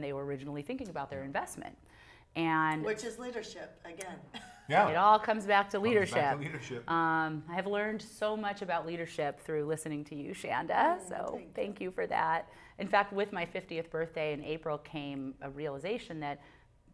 they were originally thinking about their investment. And which is leadership again. Yeah. It all comes back to leadership. Back to leadership. I have learned so much about leadership through listening to you, Shanda. So thank you for that. In fact, with my 50th birthday in April came a realization that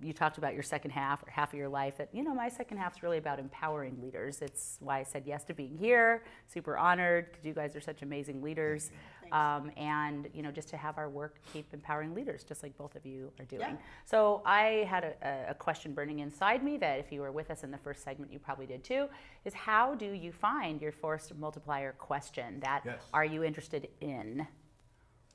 you talked about your second half or half of your life, that, you know, my second half is really about empowering leaders. It's why I said yes to being here. Super honored because you guys are such amazing leaders. And, you know, just to have our work keep empowering leaders, just like both of you are doing. Yeah. So I had a question burning inside me that if you were with us in the first segment, you probably did too, is how do you find your force multiplier question that are you interested in?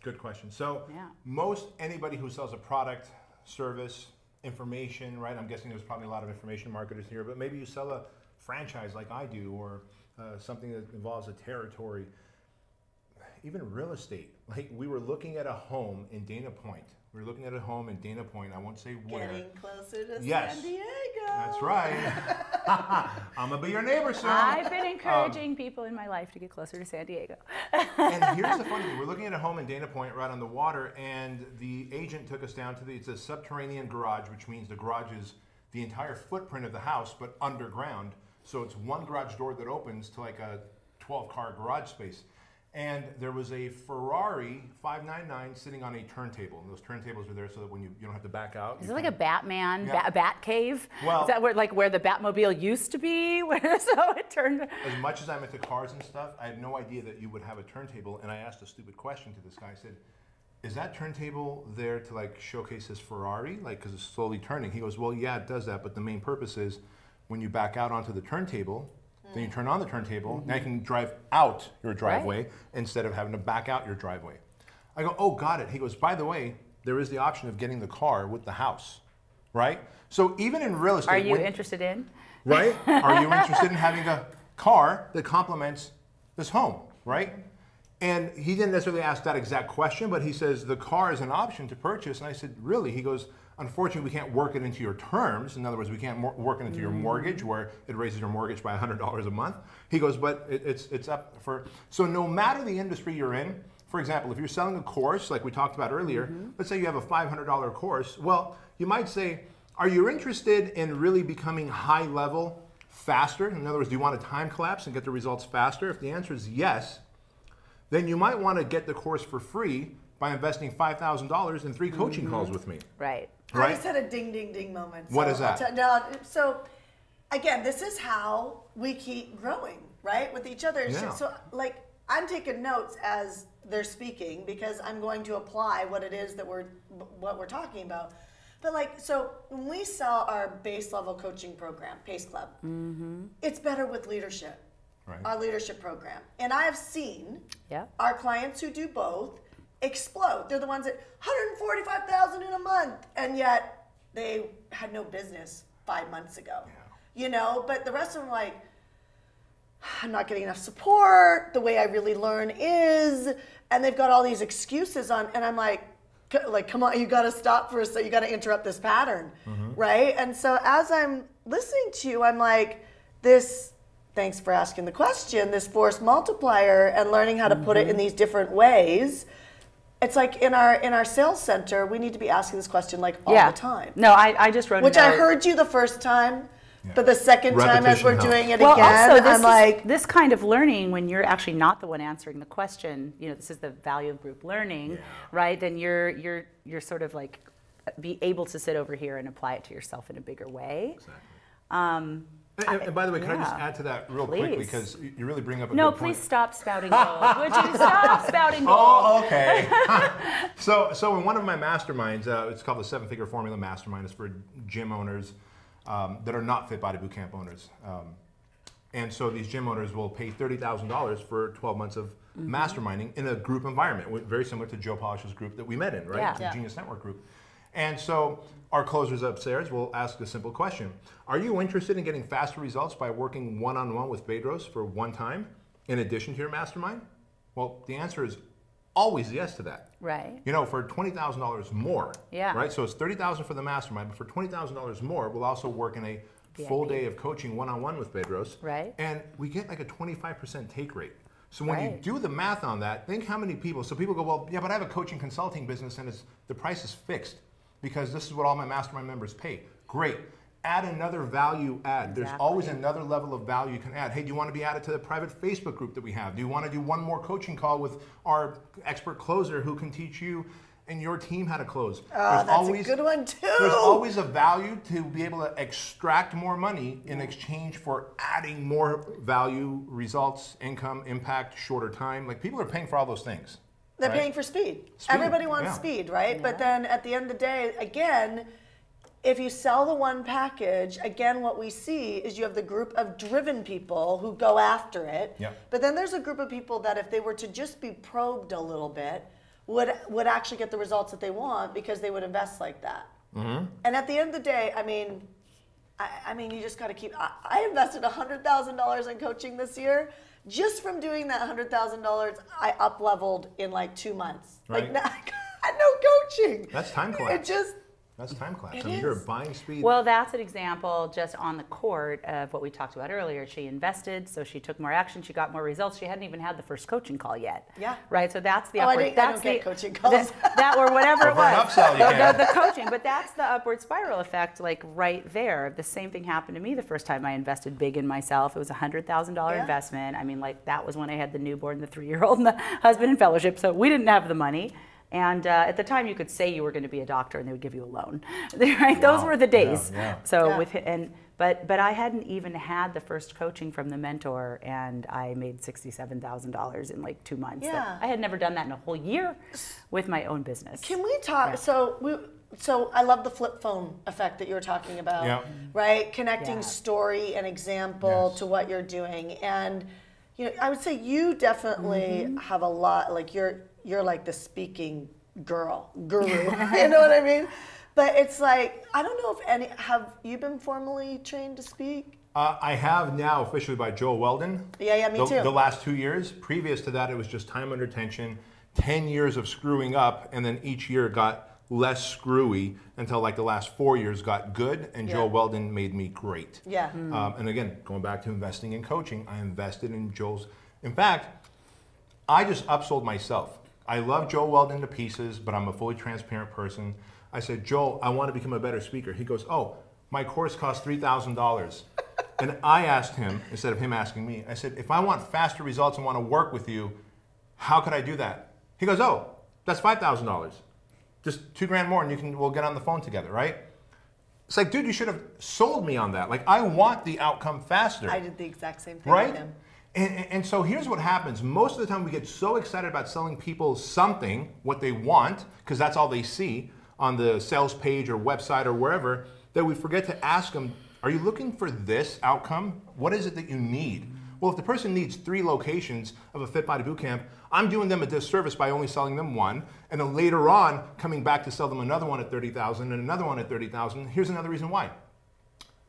Good question. So most anybody who sells a product, service, information, right? I'm guessing there's probably a lot of information marketers here, but maybe you sell a franchise like I do, or something that involves a territory, even real estate. Like we were looking at a home in Dana Point. We were looking at a home in Dana Point. I won't say where. Getting closer to Yes. San Diego. That's right. I'm gonna be your neighbor soon. I've been encouraging people in my life to get closer to San Diego. And here's the funny thing. We're looking at a home in Dana Point right on the water, and the agent took us down to it's a subterranean garage, which means the garage is the entire footprint of the house, but underground. So it's one garage door that opens to like a 12-car garage space. And there was a Ferrari 599 sitting on a turntable. And those turntables are there so that when you don't have to back out. Is it like a Batman, a bat cave? Well, is that where the Batmobile used to be? So it turned. As much as I'm into cars and stuff, I had no idea that you would have a turntable. And I asked a stupid question to this guy. I said, is that turntable there to like showcase his Ferrari? Like, because it's slowly turning. He goes, well, yeah, it does that. But the main purpose is when you back out onto the turntable, then you turn on the turntable, now you can drive out your driveway instead of having to back out your driveway. I go, oh, got it. He goes, by the way, there is the option of getting the car with the house, right? So even in real estate. Are you interested in? Right? Are you interested in having a car that complements this home, right? And he didn't necessarily ask that exact question, but he says the car is an option to purchase. And I said, really? He goes, unfortunately, we can't work it into your terms. In other words, we can't work it into your mortgage where it raises your mortgage by $100 a month. He goes, but it's up for, so no matter the industry you're in, for example, if you're selling a course like we talked about earlier, let's say you have a $500 course, well, you might say, are you interested in really becoming high level faster? In other words, do you want a time collapse and get the results faster? If the answer is yes, then you might want to get the course for free by investing $5,000 in 3 coaching calls with me. Right. I just had a ding, ding, ding moment. So what is that? So again, this is how we keep growing, right? With each other. Yeah. So like, I'm taking notes as they're speaking because I'm going to apply what it is that what we're talking about. But like, so when we sell our base level coaching program, Pace Club, it's better with leadership. Right. Our leadership program. And I have seen our clients who do both explode. They're the ones that $145,000 in a month, and yet they had no business 5 months ago. You know, but the rest of them are like, I'm not getting enough support. The way I really learn is, and they've got all these excuses on, and I'm like, come on, you got to stop for a second. You got to interrupt this pattern, right? And so as I'm listening to you, I'm like, thanks for asking the question, this force multiplier and learning how to put it in these different ways. It's like in our sales center, we need to be asking this question like all the time. No, I just wrote Which a note. I heard you the first time, but the second time as we're doing it well, again, also, I'm like... This kind of learning, when you're actually not the one answering the question, you know, this is the value of group learning, right? Then you're sort of like, be able to sit over here and apply it to yourself in a bigger way. Exactly. And by the way, can I just add to that real quick, because you really bring up a good point. No, please stop spouting gold. Would you stop spouting gold? Oh, okay. So in one of my masterminds, it's called the 7-Figure Formula Mastermind. It's for gym owners that are not Fit Body Bootcamp owners. And so these gym owners will pay $30,000 for 12 months of masterminding in a group environment, very similar to Joe Polish's group that we met in, right? The Genius Network group. And so our closers upstairs will ask a simple question. Are you interested in getting faster results by working one-on-one with Bedros for one time in addition to your mastermind? Well, the answer is always yes to that. Right. You know, for $20,000 more. Yeah. Right? So it's $30,000 for the mastermind, but for $20,000 more, we'll also work in a full day of coaching one-on-one with Bedros. Right. And we get like a 25% take rate. So when you do the math on that, think how many people, so people go, well, yeah, but I have a coaching consulting business and the price is fixed. because this is what all my mastermind members pay. Great. Add another value add. There's always another level of value you can add. Hey, do you want to be added to the private Facebook group that we have? Do you want to do one more coaching call with our expert closer who can teach you and your team how to close? Oh, that's a good one too. There's always a value to be able to extract more money in exchange for adding more value, results, income, impact, shorter time. Like, people are paying for all those things. They're paying for speed. Everybody wants speed, right? But then at the end of the day, again, if you sell the one package, again, what we see is you have the group of driven people who go after it. But then there's a group of people that if they were to just be probed a little bit, would actually get the results that they want because they would invest like that. And at the end of the day, I mean, you just got to keep. I invested $100,000 in coaching this year. Just from doing that $100,000, I up leveled in like 2 months. Right. Like, I had no coaching. That's time collapse. That's time collapse. I mean, you're buying speed. Well, that's an example just on the court of what we talked about earlier. She invested, so she took more action, she got more results. She hadn't even had the first coaching call yet. Yeah. Right. So that's the upward. I don't get coaching calls. That or whatever it was. Upsell, the coaching, but that's the upward spiral effect, like right there. The same thing happened to me the first time I invested big in myself. It was a $100,000 investment. I mean, like, that was when I had the newborn, the 3-year-old, and the husband in fellowship. So we didn't have the money. And at the time, you could say you were going to be a doctor, and they would give you a loan. Right? Wow. Those were the days. So but I hadn't even had the first coaching from the mentor, and I made $67,000 in like 2 months. I had never done that in a whole year with my own business. Can we talk? So I love the flip phone effect that you were talking about. Right? Connecting story and example to what you're doing, and I would say you definitely have a lot. Like, you're like the speaking guru. You know what I mean? But it's like, I don't know if have you been formally trained to speak? I have now officially by Joel Weldon. Yeah, me too. The last 2 years. Previous to that, it was just time under tension, 10 years of screwing up, and then each year got less screwy until like the last 4 years got good, and Joel Weldon made me great. And again, going back to investing in coaching, I invested in Joel's. In fact, I just upsold myself. I love Joel Weldon to pieces, but I'm a fully transparent person. I said, Joel, I want to become a better speaker. He goes, oh, my course costs $3,000. And I asked him, instead of him asking me, I said, if I want faster results and want to work with you, how could I do that? He goes, oh, that's $5,000. Just $2,000 more and we'll get on the phone together, right? It's like, dude, you should have sold me on that. Like, I want the outcome faster. I did the exact same thing with him. And so here's what happens. Most of the time we get so excited about selling people something, what they want, because that's all they see on the sales page or website or wherever, that we forget to ask them, are you looking for this outcome? What is it that you need? Well, if the person needs 3 locations of a Fit Body Bootcamp, I'm doing them a disservice by only selling them one, and then later on coming back to sell them another one at $30,000 and another one at $30,000. Here's another reason why.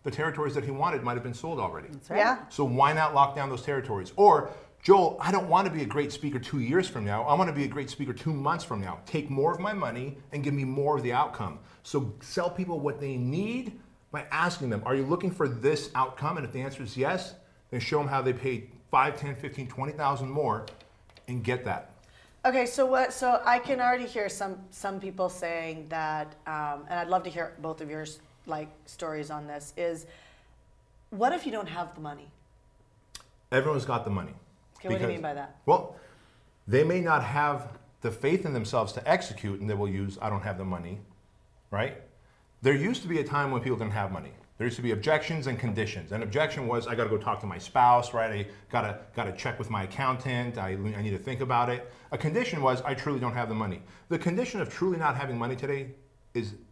The territories that he wanted might have been sold already. That's right. So why not lock down those territories? Or, Joel, I don't want to be a great speaker 2 years from now. I want to be a great speaker 2 months from now. Take more of my money and give me more of the outcome. So sell people what they need by asking them, are you looking for this outcome? And if the answer is yes, then show them how they paid 5, 10, 15, 20,000 more and get that. Okay, so I can already hear some people saying that, and I'd love to hear both of yours stories on this, is what if you don't have the money? Everyone's got the money. Okay, what do you mean by that? Well, they may not have the faith in themselves to execute, and they will use, I don't have the money, right? There used to be a time when people didn't have money. There used to be objections and conditions. An objection was, I got to go talk to my spouse, right? I got to check with my accountant. I need to think about it. A condition was, I truly don't have the money. The condition of truly not having money today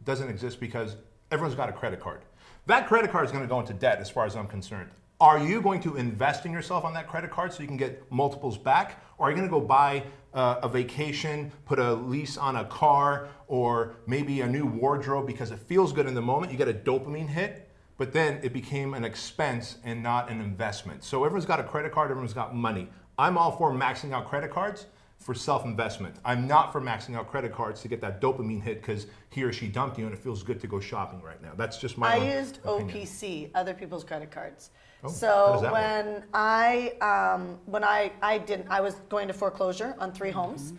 doesn't exist because everyone's got a credit card. That credit card is going to go into debt as far as I'm concerned. Are you going to invest in yourself on that credit card so you can get multiples back? Or are you going to go buy a vacation, put a lease on a car, or maybe a new wardrobe because it feels good in the moment? You get a dopamine hit, but then it became an expense and not an investment. So everyone's got a credit card, everyone's got money. I'm all for maxing out credit cards for self-investment. I'm not for maxing out credit cards to get that dopamine hit because he or she dumped you and it feels good to go shopping right now. That's just my own opinion. I used OPC, other people's credit cards. Oh, so when I was going to foreclosure on 3 homes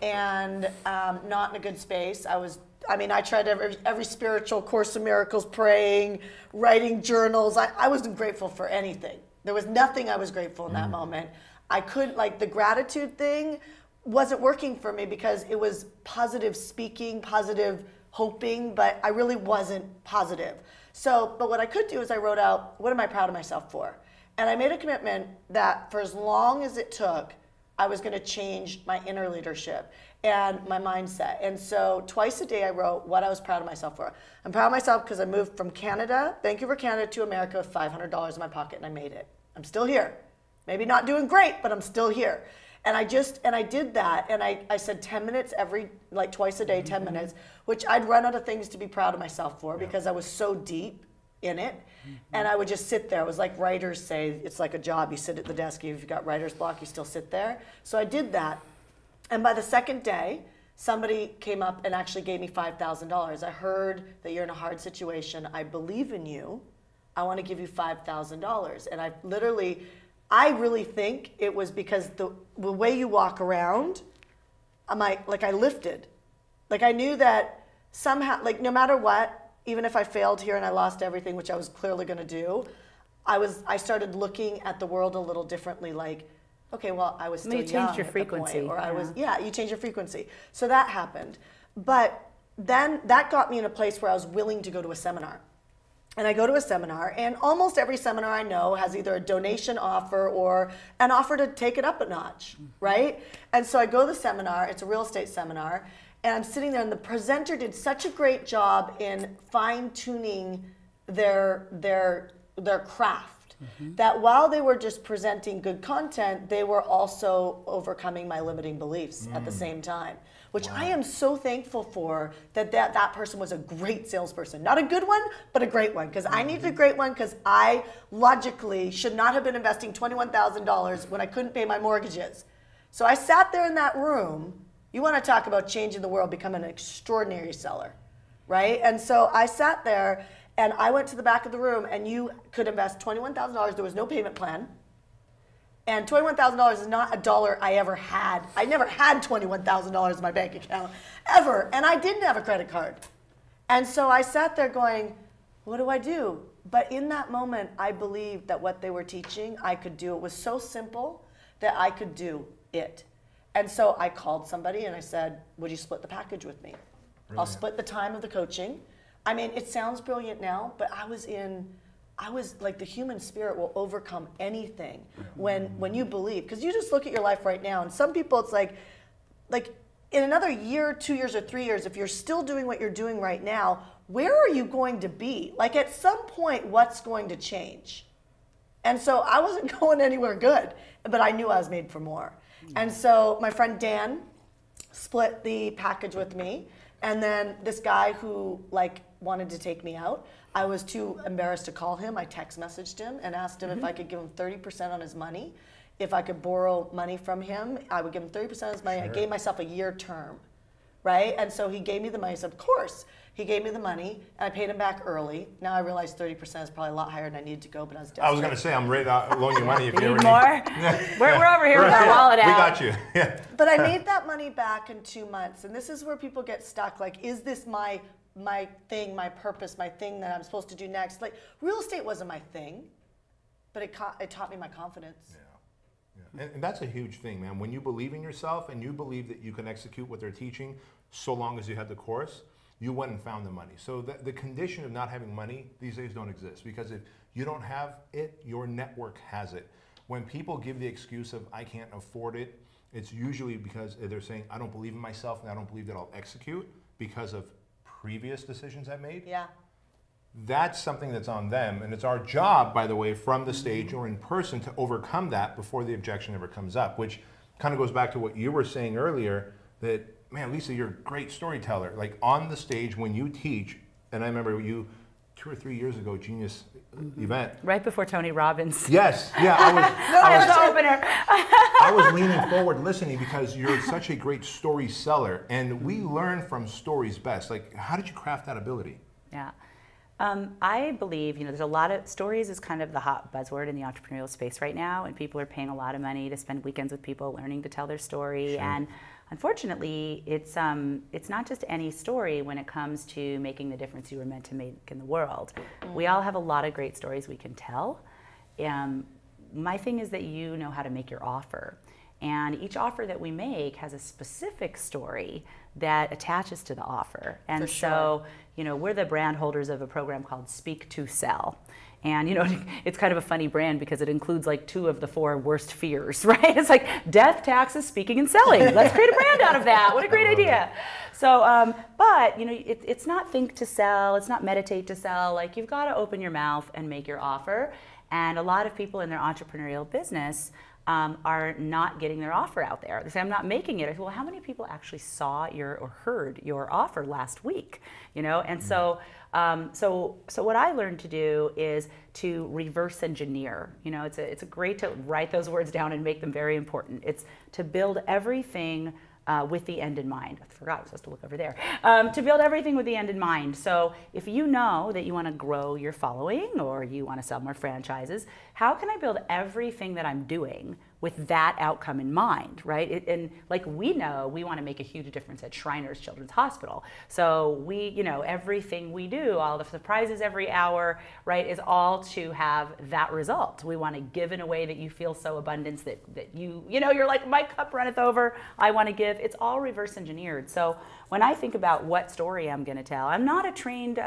and not in a good space. I was I mean, I tried every spiritual Course in Miracles, praying, writing journals. I wasn't grateful for anything. There was nothing I was grateful in that moment. I couldn't, like, the gratitude thing wasn't working for me because it was positive speaking, positive hoping, but I really wasn't positive. So, but what I could do is I wrote out, what am I proud of myself for? And I made a commitment that for as long as it took, I was going to change my inner leadership and my mindset. And so twice a day I wrote what I was proud of myself for. I'm proud of myself because I moved from Canada, Vancouver, Canada, to America with $500 in my pocket, and I made it. I'm still here. Maybe not doing great, but I'm still here. And I did that, and I said 10 minutes like twice a day, 10 minutes, which I'd run out of things to be proud of myself for because I was so deep in it. And I would just sit there. It was like writers say, it's like a job. You sit at the desk, if you've got writer's block, you still sit there. So I did that. And by the second day, somebody came up and actually gave me $5,000. I heard that you're in a hard situation. I believe in you. I want to give you $5,000. And I really think it was because the way you walk around, I lifted. Like I knew that somehow, like no matter what, even if I failed here and I lost everything, which I was clearly going to do, I started looking at the world a little differently. Like, okay, well, I was still young. You changed your frequency, you change your frequency. So that happened, but then that got me in a place where I was willing to go to a seminar. And I go to a seminar, and almost every seminar I know has either a donation offer or an offer to take it up a notch, right? And so I go to the seminar. It's a real estate seminar. And I'm sitting there, and the presenter did such a great job in fine-tuning their craft that while they were just presenting good content, they were also overcoming my limiting beliefs at the same time, which I am so thankful for that person was a great salesperson. Not a good one, but a great one, because I needed a great one because I logically should not have been investing $21,000 when I couldn't pay my mortgages. So I sat there in that room. You want to talk about changing the world, become an extraordinary seller, right? And so I sat there, and I went to the back of the room, and you could invest $21,000. There was no payment plan. And $21,000 is not a dollar I ever had. I never had $21,000 in my bank account, ever. And I didn't have a credit card. And so I sat there going, what do I do? But in that moment, I believed that what they were teaching, I could do. It was so simple that I could do it. And so I called somebody and I said, would you split the package with me? Brilliant. I'll split the time of the coaching. I mean, it sounds brilliant now, but I was like, the human spirit will overcome anything when you believe. Because you just look at your life right now, and some people it's like in another year, 2 years, or 3 years, if you're still doing what you're doing right now, where are you going to be? Like at some point, what's going to change? And so I wasn't going anywhere good, but I knew I was made for more. And so my friend Dan split the package with me, and then this guy who wanted to take me out, I was too embarrassed to call him. I text messaged him and asked him if I could give him 30% on his money. If I could borrow money from him, I would give him 30% of his money. Sure. I gave myself a year term, right? And so he gave me the money. I said, of course. He gave me the money, and I paid him back early. Now I realize 30% is probably a lot higher than I needed to go, but I was desperate. I was going to say, I'm ready to loan you money if you need more. We're over here with our wallet out. We got you. Yeah. But I made that money back in 2 months, and this is where people get stuck. Like, is this my thing, my purpose, my thing that I'm supposed to do next? Like, real estate wasn't my thing, but it taught me my confidence. Yeah. And that's a huge thing, man. When you believe in yourself and you believe that you can execute what they're teaching, so long as you have the course, you went and found the money. So the condition of not having money these days don't exist, because if you don't have it, your network has it. When people give the excuse of I can't afford it, it's usually because they're saying I don't believe in myself and I don't believe that I'll execute because of previous decisions I made. Yeah. That's something that's on them, and it's our job, by the way, from the stage or in person to overcome that before the objection ever comes up, which kind of goes back to what you were saying earlier, that man, Lisa, you're a great storyteller. Like on the stage when you teach, and I remember you 2 or 3 years ago, Genius event. Right before Tony Robbins. Yes, yeah. I was leaning forward listening because you're such a great story seller, and we learn from stories best. Like, how did you craft that ability? Yeah. I believe, there's a lot of stories is kind of the hot buzzword in the entrepreneurial space right now, and people are paying a lot of money to spend weekends with people learning to tell their story. Sure. And unfortunately, it's not just any story when it comes to making the difference you were meant to make in the world. We all have a lot of great stories we can tell. My thing is that you know how to make your offer. And each offer that we make has a specific story that attaches to the offer. And so, we're the brand holders of a program called Speak to Sell. And, it's kind of a funny brand because it includes like 2 of the 4 worst fears, right? It's like death, taxes, speaking, and selling. Let's create a brand out of that. What a great idea. So, but, it's not think to sell. It's not meditate to sell. Like, you've got to open your mouth and make your offer. And a lot of people in their entrepreneurial business are not getting their offer out there. They say, I'm not making it. I say, well, how many people actually saw or heard your offer last week? And so what I learned to do is to reverse engineer. It's great to write those words down and make them very important. It's to build everything with the end in mind. I forgot I was supposed to look over there. To build everything with the end in mind. So if you know that you want to grow your following or you want to sell more franchises, how can I build everything that I'm doing with that outcome in mind, right? And like we know, we want to make a huge difference at Shriners Children's Hospital. So we, everything we do, all the surprises every hour, right, is all to have that result. We want to give in a way that you feel so abundance that you're like, my cup runneth over, I want to give. It's all reverse engineered. So when I think about what story I'm going to tell, I'm not a trained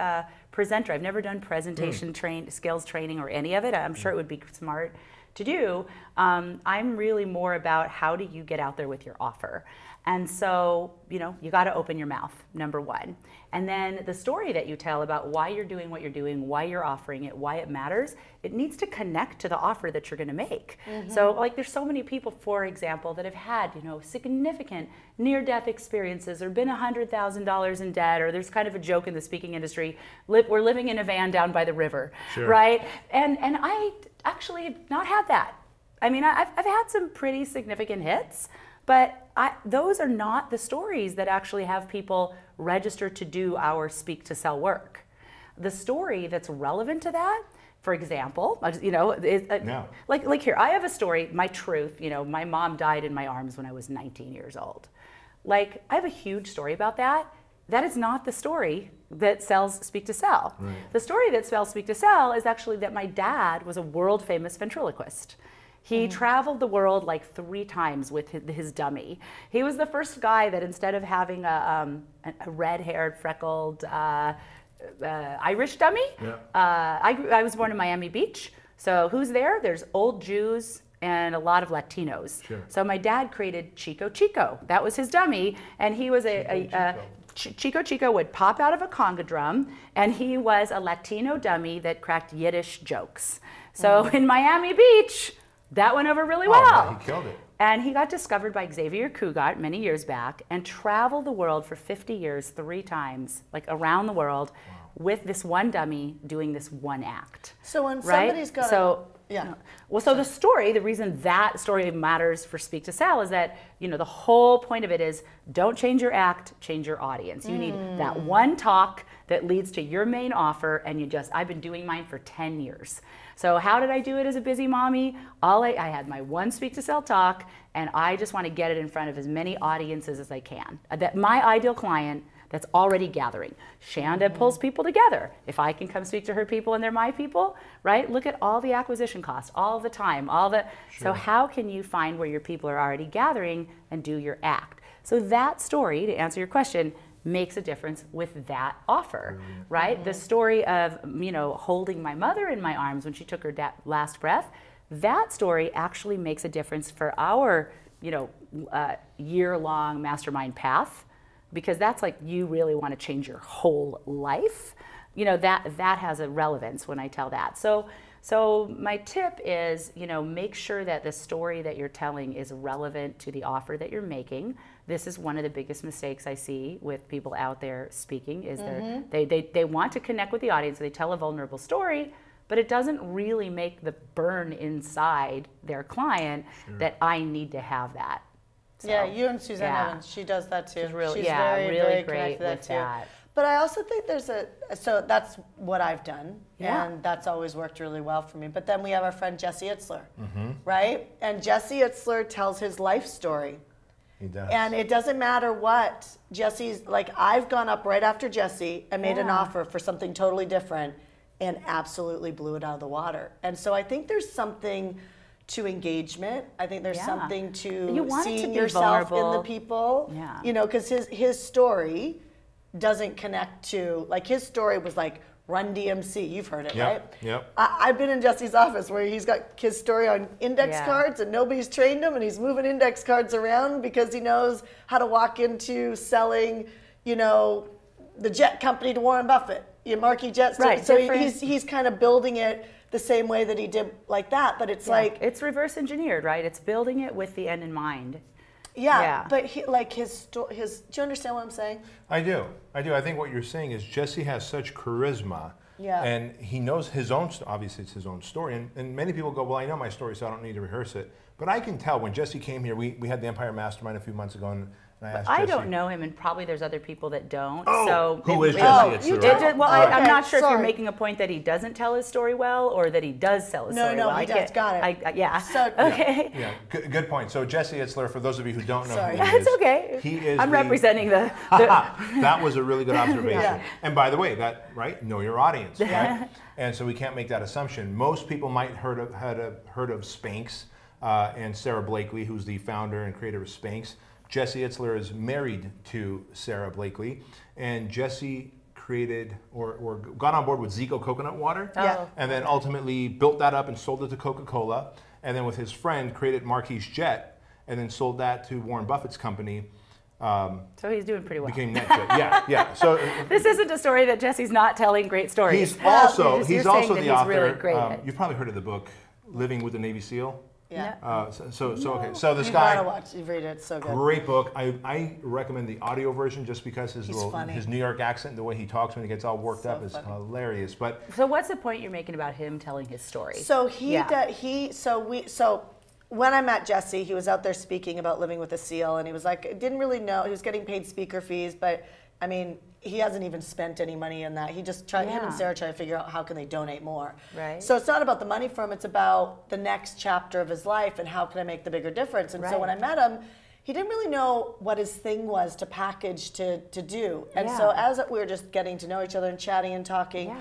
presenter. I've never done presentation skills training or any of it. I'm sure it would be smart to do. I'm really more about how do you get out there with your offer. And so, you got to open your mouth, number one. And then the story that you tell about why you're doing what you're doing, why you're offering it, why it matters, it needs to connect to the offer that you're going to make. So like there's so many people, for example, that have had, significant near-death experiences or been $100,000 in debt, or there's kind of a joke in the speaking industry, we're living in a van down by the river, right? And I actually have not had that. I mean, I've had some pretty significant hits, but those are not the stories that actually have people register to do our Speak to Sell work. The story that's relevant to that, for example, like here, I have a story, my truth, my mom died in my arms when I was 19 years old. Like, I have a huge story about that. That is not the story that sells Speak to Sell. Right. The story that sells Speak to Sell is actually that my dad was a world famous ventriloquist. He traveled the world like 3 times with his dummy. He was the first guy that instead of having a red-haired, freckled Irish dummy, I was born in Miami Beach. So who's there? There's old Jews and a lot of Latinos. Sure. So my dad created Chico Chico. That was his dummy, and he was Chico Chico would pop out of a conga drum, and he was a Latino dummy that cracked Yiddish jokes. So in Miami Beach, that went over really well. Yeah, he killed it. And he got discovered by Xavier Cugat many years back and traveled the world for 50 years, 3 times, like around the world, with this one dummy doing this one act. So when somebody's got the story, the reason that story matters for Speak to Sell is that, the whole point of it is don't change your act, change your audience. You need that one talk that leads to your main offer, and I've been doing mine for 10 years. So how did I do it as a busy mommy? I had my one Speak to Sell talk, and I just want to get it in front of as many audiences as I can. That my ideal client that's already gathering. Shanda pulls people together. If I can come speak to her people and they're my people, right? Look at all the acquisition costs, all the time, So how can you find where your people are already gathering and do your act? So that story, to answer your question, makes a difference with that offer, right? The story of, holding my mother in my arms when she took her last breath, that story actually makes a difference for our, year-long mastermind path, because that's like you really want to change your whole life. That has a relevance when I tell that. So my tip is, make sure that the story that you're telling is relevant to the offer that you're making. This is one of the biggest mistakes I see with people out there speaking is they want to connect with the audience. So they tell a vulnerable story, but it doesn't really make the burn inside their client that I need that. So, yeah, you and Suzanne Evans, she does that too. She's really very great with that. But I also think so that's what I've done, and that's always worked really well for me. But then we have our friend Jesse Itzler, right? And Jesse Itzler tells his life story. He does. And it doesn't matter what Jesse's, like I've gone up right after Jesse and made an offer for something totally different and absolutely blew it out of the water. And so I think there's something to engagement. I think there's something to seeing yourself in the people. Yeah. You know, because his story doesn't connect to, like his story was like Run DMC. You've heard it, right? Yep. I've been in Jesse's office where he's got his story on index cards and nobody's trained him and he's moving index cards around because he knows how to walk into selling, you know, the jet company to Warren Buffett. Marquee Jets. Right. So he's kind of building it the same way that he did like that, but it's like it's reverse engineered, right? It's building it with the end in mind. Yeah. But his do you understand what I'm saying? I do. I think what you're saying is Jesse has such charisma. Yeah. And he knows his own, obviously it's his own story. And many people go, well, I know my story, so I don't need to rehearse it. But I can tell when Jesse came here, we had the Empire Mastermind a few months ago, and I asked Jesse. I don't know him, and probably there's other people that don't. Oh, so who is Jesse? I'm not sure if you're making a point that he doesn't tell his story well or that he does tell his story well. No, he does. Got it. Yeah. So, okay. Yeah, good point. So Jesse Itzler, for those of you who don't know who he is. It's okay. He is I'm representing the that was a really good observation. Yeah. And by the way, know your audience, right? And so we can't make that assumption. Most people might heard of Spanx and Sarah Blakely, who's the founder and creator of Spanx. Jesse Itzler is married to Sarah Blakely, and Jesse created or got on board with Zico coconut water, and then ultimately built that up and sold it to Coca-Cola, and then with his friend created Marquis Jet, and then sold that to Warren Buffett's company. So he's doing pretty well. Became NetJet. Yeah. So this isn't a story that Jesse's not telling great stories. He's also the author. Really great you've probably heard of the book "Living with a Navy SEAL." Yeah. So this guy. You gotta watch. You read it. It's so good. Great book. I recommend the audio version just because his New York accent, the way he talks when he gets all worked up, is hilarious. But so what's the point you're making about him telling his story? So when I met Jesse, he was out there speaking about living with a SEAL, and he was like, didn't really know he was getting paid speaker fees, but I mean, he hasn't even spent any money in that. He just him and Sarah try to figure out how can they donate more. Right. So it's not about the money for him, it's about the next chapter of his life and how can I make the bigger difference. And so when I met him, he didn't really know what his thing was to package to do. And so as we were just getting to know each other and chatting and talking,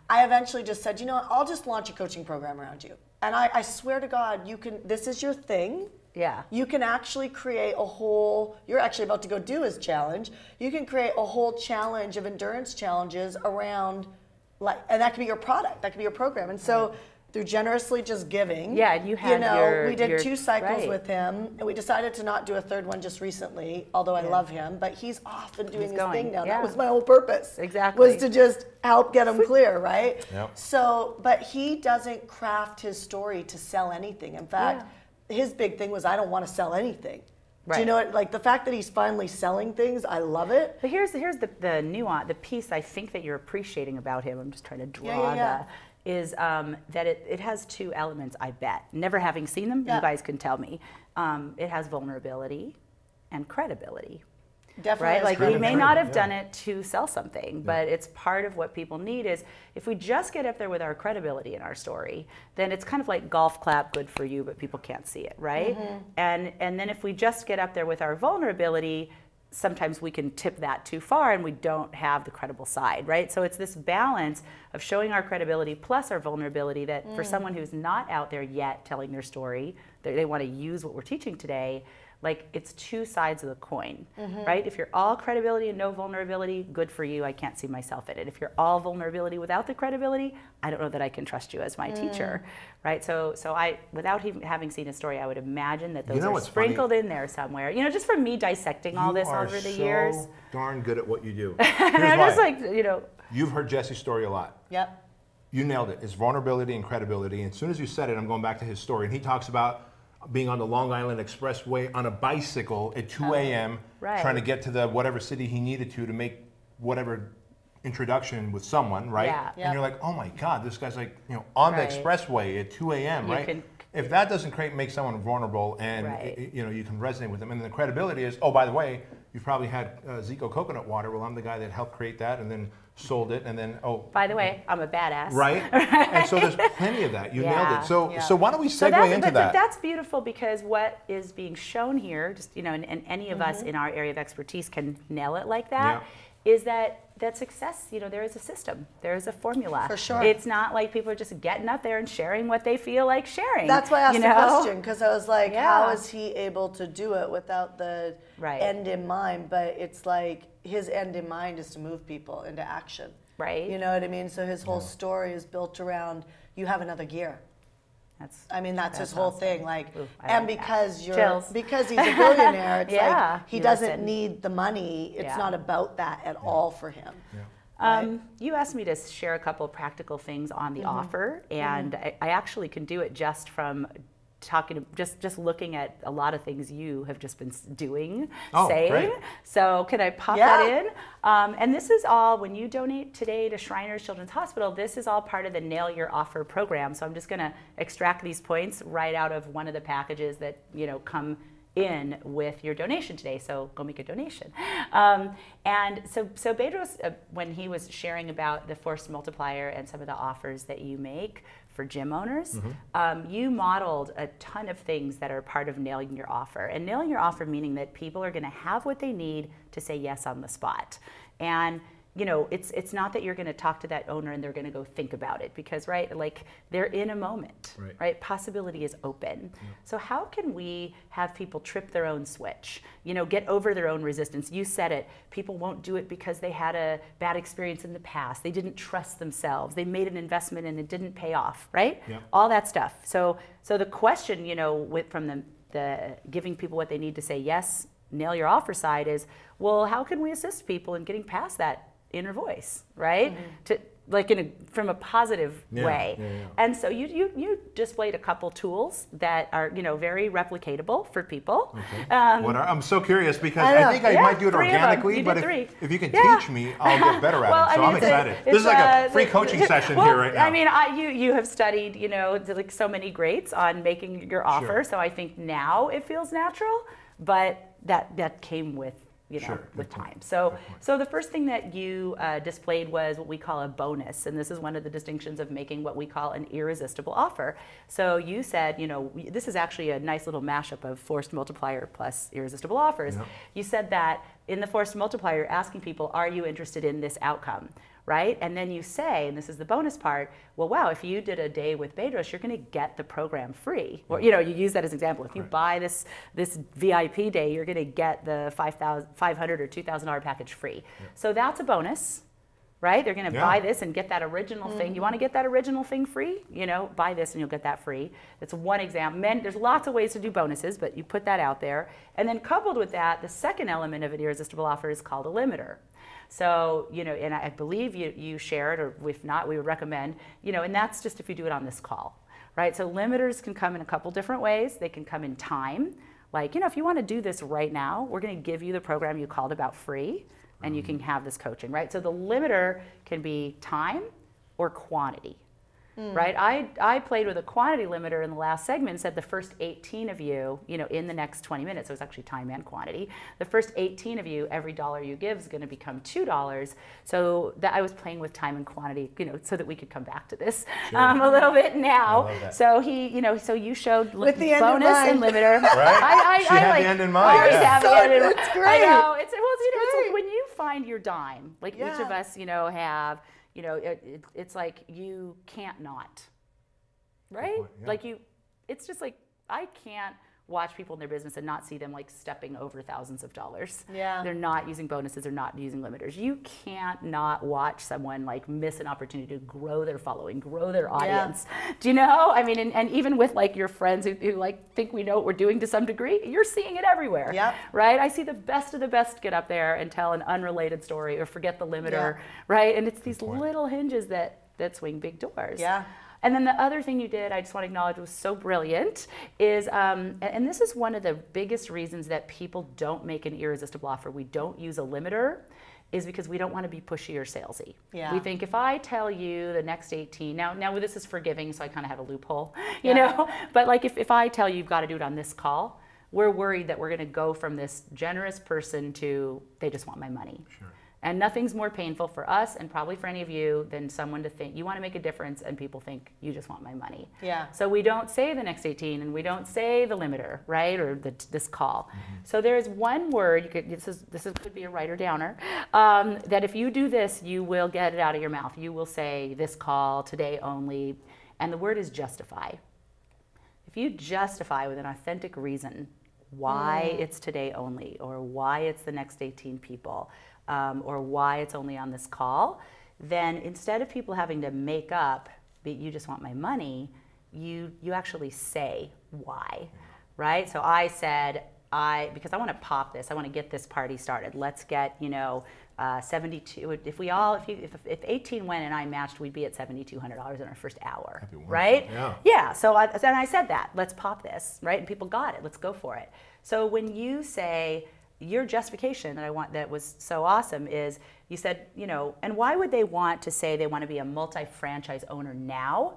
I eventually just said, you know what, I'll just launch a coaching program around you. And I swear to God, this is your thing. Yeah. You can actually create a whole, you're actually about to go do his challenge. You can create a whole challenge of endurance challenges around, and that could be your product, that could be your program. And so through generously just giving, we did 2 cycles with him, and we decided to not do a 3rd one just recently, although I love him, but he's off and doing his thing now. That was my whole purpose. Exactly. Was to just help get him clear, right? Yep. So, but he doesn't craft his story to sell anything. In fact, his big thing was, I don't want to sell anything. Right. Do you know what? Like the fact that he's finally selling things, I love it. But here's the nuance, the piece I think that you're appreciating about him. I'm just trying to draw is that it has 2 elements, I bet. Never having seen them, you guys can tell me. It has vulnerability and credibility. Definitely. Right? Like he may not have done it to sell something, but it's part of what people need is if we just get up there with our credibility in our story, then it's kind of like golf clap, good for you, but people can't see it, right? And then if we just get up there with our vulnerability, sometimes we can tip that too far and we don't have the credible side, right? So it's this balance of showing our credibility plus our vulnerability that for someone who's not out there yet telling their story, they want to use what we're teaching today, like it's 2 sides of the coin, right? If you're all credibility and no vulnerability, good for you, I can't see myself in it. If you're all vulnerability without the credibility, I don't know that I can trust you as my teacher, right? So I, without having seen a story, I would imagine that those are sprinkled in there somewhere. You know, just from me dissecting all this over the years. You are so darn good at what you do. And I'm just like, You've heard Jesse's story a lot. Yep. You nailed it. It's vulnerability and credibility. And as soon as you said it, I'm going back to his story. And he talks about being on the Long Island Expressway on a bicycle at 2 a.m. Trying to get to the whatever city he needed to make whatever introduction with someone, right? Yeah. And you're like, oh my God, this guy's like, on the expressway at 2 a.m., right? If that doesn't make someone vulnerable and you can resonate with them, and then the credibility is, oh, by the way, you've probably had Zico coconut water. Well, I'm the guy that helped create that and then sold it, and then by the way, I'm a badass. Right. And so there's plenty of that. You nailed it. So why don't we segue into that? But that's beautiful, because what is being shown here, just and any of us in our area of expertise can nail it like that, is that success, there is a system, there is a formula. For sure. It's not like people are just getting up there and sharing what they feel like sharing. That's why I asked the question, because I was like, how is he able to do it without the end in mind? But it's like his end in mind is to move people into action. Right. You know what I mean? So his whole story is built around, you have another gear. That's his whole thing. Like, and because he's a billionaire, it's like he doesn't need the money. It's not about that at all for him. You asked me to share a couple of practical things on the offer, and I actually can do it just from just looking at a lot of things you have just been doing, saying. Great. So can I pop that in? And this is all, when you donate today to Shriners Children's Hospital, this is all part of the Nail Your Offer program. So I'm just going to extract these points right out of one of the packages that come in with your donation today. So go make a donation. And so Bedros, when he was sharing about the force multiplier and some of the offers that you make for gym owners, you modeled a ton of things that are part of nailing your offer. And nailing your offer meaning that people are going to have what they need to say yes on the spot. And it's not that you're going to talk to that owner and they're going to go think about it, because like they're in a moment, right? Possibility is open. So how can we have people trip their own switch, get over their own resistance? You said it, people won't do it because they had a bad experience in the past. They didn't trust themselves. They made an investment and it didn't pay off, right? All that stuff. So the question, from the giving people what they need to say yes, nail your offer side is, well, how can we assist people in getting past that inner voice, right? From a positive way. And so you displayed a couple tools that are very replicatable for people. I'm so curious, because I think I might do it organically, but if you can teach me, I'll get better at it. So I'm excited. This is like a free coaching session here right now. I mean, you have studied like so many greats on making your offer, so I think now it feels natural, but that came with with time. So the first thing that you displayed was what we call a bonus, and this is one of the distinctions of making what we call an irresistible offer. So you said, this is actually a nice little mashup of forced multiplier plus irresistible offers. You said that in the forced multiplier, you're asking people, are you interested in this outcome? Right? And then you say, and this is the bonus part, well, wow, if you did a day with Bedros, you're going to get the program free. Or, you use that as an example. If you buy this VIP day, you're going to get the $500 or $2,000 package free. So that's a bonus, right? They're going to buy this and get that original thing. You want to get that original thing free? Buy this and you'll get that free. That's one example. There's lots of ways to do bonuses, but you put that out there. And then coupled with that, the second element of an irresistible offer is called a limiter. So, and I believe you shared, or if not, we would recommend, and that's just if you do it on this call, right? So limiters can come in a couple different ways. They can come in time. Like, if you want to do this right now, we're going to give you the program you called about free, and you can have this coaching, right? So the limiter can be time or quantity. Right? I played with a quantity limiter in the last segment and said the first 18 of you, in the next 20 minutes, so it's actually time and quantity, the first 18 of you, every dollar you give is going to become $2. So that I was playing with time and quantity, so that we could come back to this a little bit now. So so you showed with the bonus and limiter. Right? She had the end in mind. It's great. I know. It's like when you find your dime, like each of us, have, it's like you can't not, right? Like it's just like, I can't watch people in their business and not see them like stepping over thousands of dollars. They're not using bonuses, they're not using limiters. You can't not watch someone like miss an opportunity to grow their following, grow their audience. Do you know? I mean, and even with like your friends who like think we know what we're doing to some degree, you're seeing it everywhere, right? I see the best of the best get up there and tell an unrelated story or forget the limiter, right? And it's these little hinges that swing big doors. And then the other thing you did, I just want to acknowledge, was so brilliant, is, and this is one of the biggest reasons that people don't make an irresistible offer, we don't use a limiter, is because we don't want to be pushy or salesy. We think if I tell you the next 18, now this is forgiving, so I kind of have a loophole, you know, but like if I tell you you've got to do it on this call, we're worried that we're going to go from this generous person to they just want my money. Sure. And nothing's more painful for us and probably for any of you than someone to think you want to make a difference and people think you just want my money. Yeah. So we don't say the next 18 and we don't say the limiter, right? Or this call. So there's one word, this could be a writer downer, that if you do this, you will get it out of your mouth. You will say this call, today only, and the word is justify. If you justify with an authentic reason why it's today only or why it's the next 18 people, or why it's only on this call, then instead of people having to make up, you just want my money, you actually say why, right? So I said, because I want to pop this, I want to get this party started. Let's get, 72. If 18 went and I matched, we'd be at $7,200 in our first hour, right? Yeah. Yeah. So then I said that. Let's pop this, right? And people got it. Let's go for it. So when you say your justification that was so awesome is you said, and why would they want to say they want to be a multi-franchise owner now?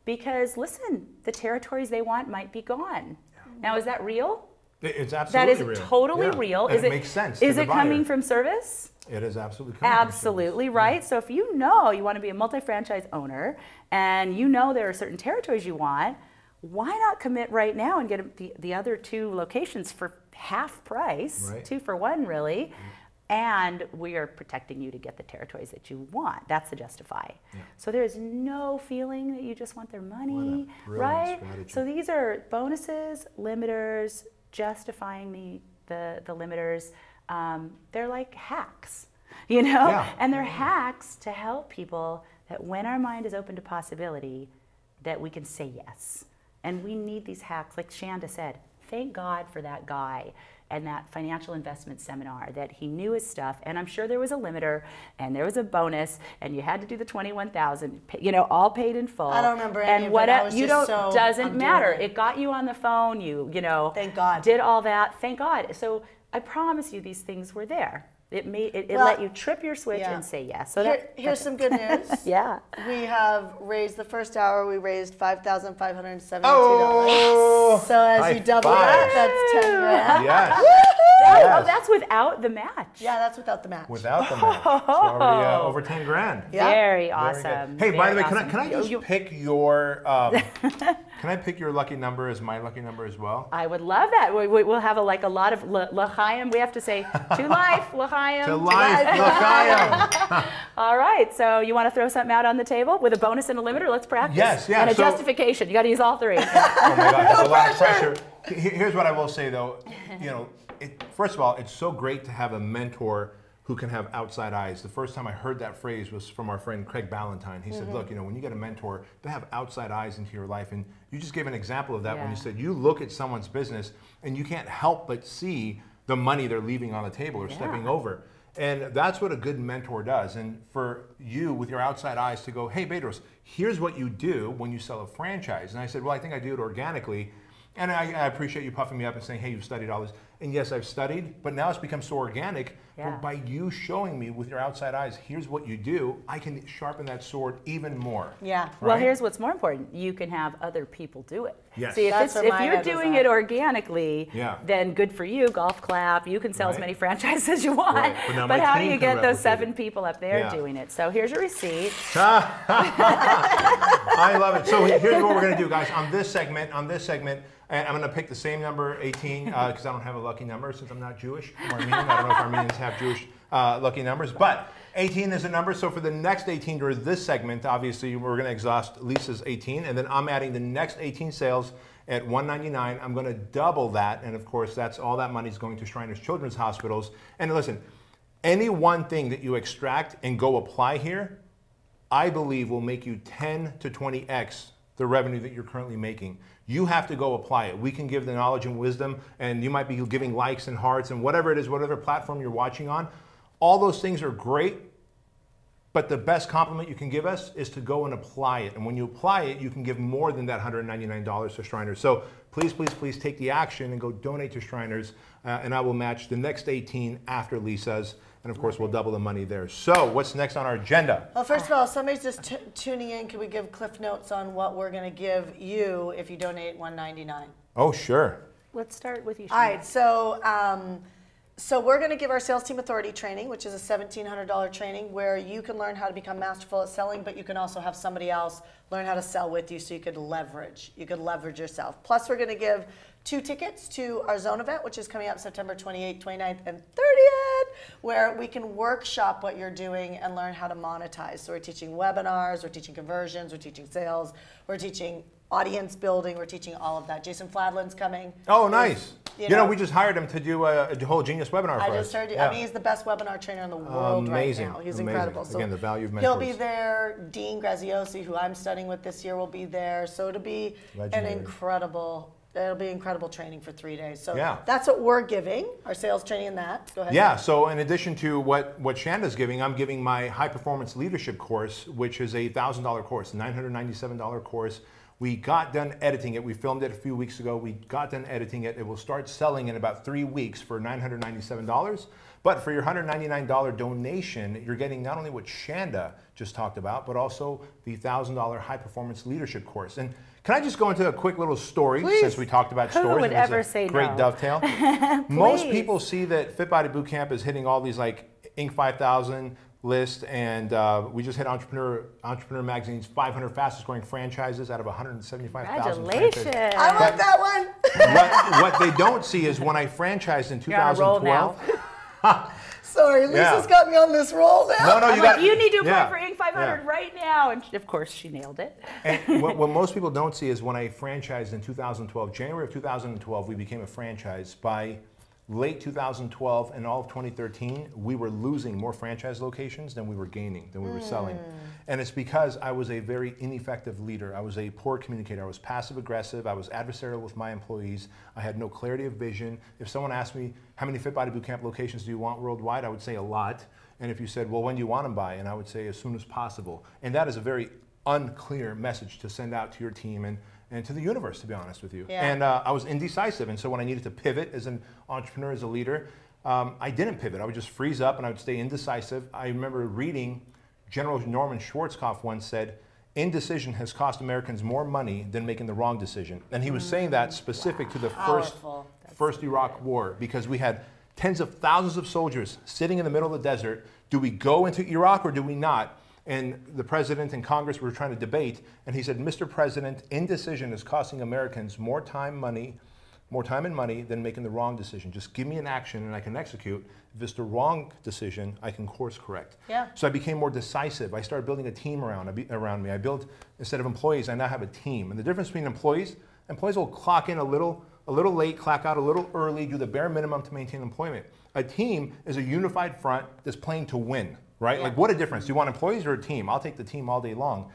Because listen, the territories they want might be gone. Yeah. Now, is that real? It's absolutely real. That is totally real. And it makes sense. Is it coming from service? It is absolutely coming from service. Right. So if you know you want to be a multi-franchise owner and you know there are certain territories you want, why not commit right now and get the other 2 locations for half price, right. 2 for 1 really, and we are protecting you to get the territories that you want. That's the justify. Yeah. So there is no feeling that you just want their money, right? Strategy. So these are bonuses, limiters, justifying the limiters. They're like hacks, Yeah. And they're hacks to help people that when our mind is open to possibility, that we can say yes. And we need these hacks, like Shanda said. Thank God for that guy and that financial investment seminar, that he knew his stuff. And I'm sure there was a limiter and there was a bonus and you had to do the 21,000, all paid in full. I don't remember any of it. I was just so doesn't matter. It got you on the phone. You Thank God. Did all that. Thank God. So I promise you these things were there. It let you trip your switch and say yes. So here's some good news. Yeah. We have raised the first hour. We raised $5,572. Oh, so as you double that, that's $10,000. Yes. Oh, that's without the match. Yeah, that's without the match. Without the match. It's already over $10,000. Yeah. Very awesome. Hey, by the way, can I just pick your can I pick your lucky number as my lucky number as well? I would love that. We'll have a lot of l'chaim. We have to say to life, l'chaim. To life, l'chaim. All right. So you want to throw something out on the table with a bonus and a limiter? Let's practice. Yes, yeah. And a justification. You got to use all 3. Oh my God, that's a lot of pressure. Here's what I will say though. First of all, it's so great to have a mentor who can have outside eyes. The first time I heard that phrase was from our friend Craig Ballantyne. He said, look, when you get a mentor, they have outside eyes into your life. And you just gave an example of that when you said you look at someone's business and you can't help but see the money they're leaving on the table or stepping over. And that's what a good mentor does. And for you, with your outside eyes, to go, hey, Bedros, here's what you do when you sell a franchise. And I said, well, I think I do it organically. And I appreciate you puffing me up and saying, hey, you've studied all this. And yes, I've studied, but now it's become so organic. But by you showing me with your outside eyes, here's what you do, I can sharpen that sword even more. Yeah. Right? Well, here's what's more important. You can have other people do it. Yes. See, if you're doing it organically, then good for you, golf clap. You can sell as many franchises as you want. Right. But how do you get those 7 people up there doing it? So here's your receipt. I love it. So here's what we're going to do, guys. On this segment, and I'm going to pick the same number, 18, because I don't have a lucky number since I'm not Jewish. I'm Armenian. I don't know if Armenians have Jewish lucky numbers, but 18 is a number. So for the next 18 during this segment, obviously we're going to exhaust Lisa's 18, and then I'm adding the next 18 sales at $199. I'm going to double that, and of course, that's all that money is going to Shriners Children's Hospitals. And listen, any one thing that you extract and go apply here, I believe will make you 10 to 20x the revenue that you're currently making. You have to go apply it. We can give the knowledge and wisdom, and you might be giving likes and hearts and whatever it is, whatever platform you're watching on. All those things are great, but the best compliment you can give us is to go and apply it. And when you apply it, you can give more than that $199 to Shriners. So please, please, please take the action and go donate to Shriners, and I will match the next 18 after Lisa's. And of course, we'll double the money there. So what's next on our agenda? Well, first of all, somebody's just tuning in. Can we give Cliff Notes on what we're going to give you if you donate $199? Oh, sure. let's start with you, Shanda. All right, so we're going to give our sales team authority training, which is a $1,700 training where you can learn how to become masterful at selling, but you can also have somebody else learn how to sell with you so you could leverage. You could leverage yourself. Plus, we're going to give 2 tickets to our Zone event, which is coming up September 28th, 29th, and 30th, where we can workshop what you're doing and learn how to monetize. So we're teaching webinars, we're teaching conversions, we're teaching sales, we're teaching audience building, we're teaching all of that. Jason Fladlin's coming. Oh, nice. You know, know, we just hired him to do a whole Genius webinar for us. I just heard you. Yeah. I mean, he's the best webinar trainer in the world right now. He's incredible. So again, the value of mentors. he'll be there. Dean Graziosi, who I'm studying with this year, will be there. So it'll be it'll be incredible training for 3 days. So that's what we're giving, our sales training and that. Go ahead. Yeah, so in addition to what Shanda's giving, I'm giving my high performance leadership course, which is a $1,000 course, $997 course. We got done editing it. We filmed it a few weeks ago. We got done editing it. It will start selling in about 3 weeks for $997. But for your $199 donation, you're getting not only what Shanda just talked about, but also the $1,000 high performance leadership course. And can I just go into a quick little story since we talked about stories? Who would ever say great no? Dovetail. Most people see that Fit Body Bootcamp is hitting all these like Inc. 5000 list, and we just hit Entrepreneur Magazine's 500 fastest growing franchises out of 175,000 Congratulations. franchises. I want that one. What they don't see is when I franchised in 2012. Sorry, Lisa's got me on this roll now. No, you need to apply for Inc. 500 right now. And of course, she nailed it. And what most people don't see is when I franchised in 2012, January of 2012, we became a franchise. By late 2012 and all of 2013, we were losing more franchise locations than we were gaining, than we were selling. And it's because I was a very ineffective leader. I was a poor communicator. I was passive aggressive. I was adversarial with my employees. I had no clarity of vision. If someone asked me, how many Fit Body Bootcamp locations do you want worldwide? I would say a lot. And if you said, well, when do you want them by? And I would say as soon as possible. And that is a very unclear message to send out to your team and to the universe, to be honest with you. And I was indecisive, and so when I needed to pivot as an entrepreneur, as a leader, I didn't pivot. I would just freeze up and I would stay indecisive. I remember reading General Norman Schwarzkopf once said, indecision has cost Americans more money than making the wrong decision. And he was saying that specific to the first Iraq war, because we had tens of thousands of soldiers sitting in the middle of the desert. Do we go into Iraq or do we not? And the president and Congress were trying to debate, and he said, Mr. President, indecision is costing Americans more time and money than making the wrong decision. Just give me an action and I can execute. If it's the wrong decision, I can course correct. So I became more decisive. I started building a team around me. I built, instead of employees, I now have a team. And the difference between employees will clock in a little late, clock out a little early, do the bare minimum to maintain employment. A team is a unified front that's playing to win. Right? Like, what a difference. Do you want employees or a team? I'll take the team all day long.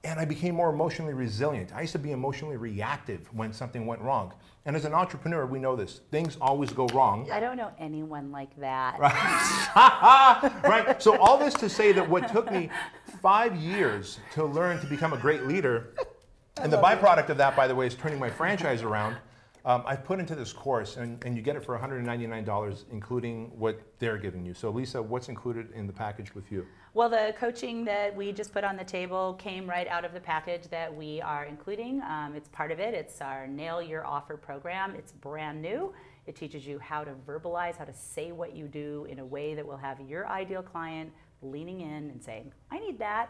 And I became more emotionally resilient. I used to be emotionally reactive when something went wrong. And as an entrepreneur, we know this. Things always go wrong. I don't know anyone like that. Right? So all this to say that what took me 5 years to learn to become a great leader, and the byproduct of that, by the way, is turning my franchise around. I've put into this course, and you get it for $199, including what they're giving you. So Lisa, what's included in the package with you? Well, the coaching that we just put on the table came right out of the package that we are including. It's part of it. It's our Nail Your Offer program. It's brand new. It teaches you how to verbalize, how to say what you do in a way that will have your ideal client leaning in and saying, I need that.